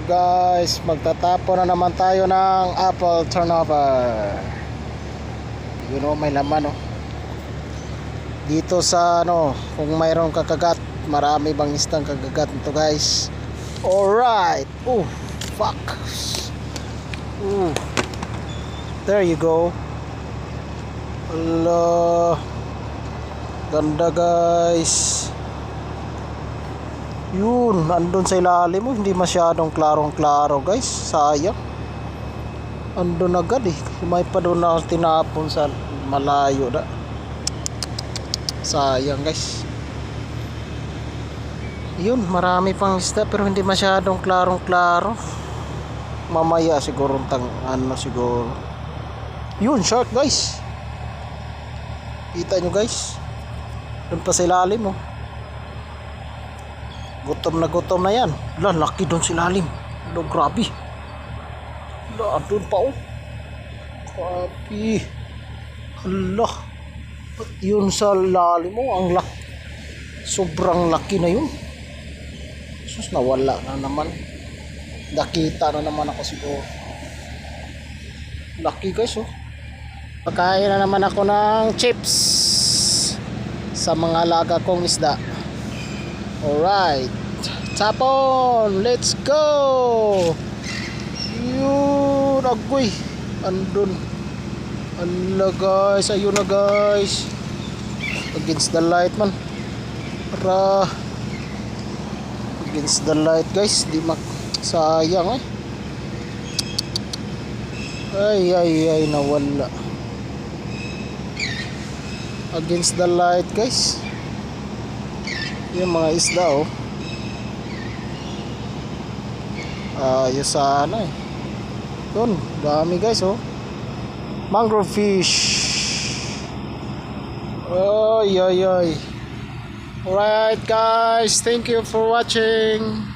Guys, magtatapo na naman tayo ng apple turnover. You know, may laman, oh. Dito sa kung mayroong kakagat, marami bang istang kagagat nito, guys. Alright. Oh, fuck. There you go. Allah, ganda, guys. Yun, andun sa ilalim mo, hindi masyadong klarong-klaro, guys. Sayang. Andun agad eh. May pa doon na tinapon sa malayo na. Sayang, guys. Yun, marami pang isda pero hindi masyadong klarong-klaro. Mamaya siguro siguro. Yun, shark, guys. Kita nyo, guys. Doon pa sa ilalim, oh. Gutom na yan. Laki doon sa ilalim. Grabe. Doon pa, oh. Grabe. Hala. At yun sa ilalim mo, ang laki. Sobrang laki na yun. Sus, nawala na naman. Nakita na naman ako siguro. Laki, guys, oh. Pagkain na naman ako ng chips sa mga alaga kong isda. Alright, tapon, let's go. Yun, agoy. Andun. Ala, guys, ayun na, guys. Against the light, man. Para against the light, guys. Di sayang, eh. Ay, nawala. Against the light, guys. Yung mga isda, oh. Ayos sana, eh. Yun, dami, guys, oh. Mangrove fish. Ay. Alright, guys, thank you for watching.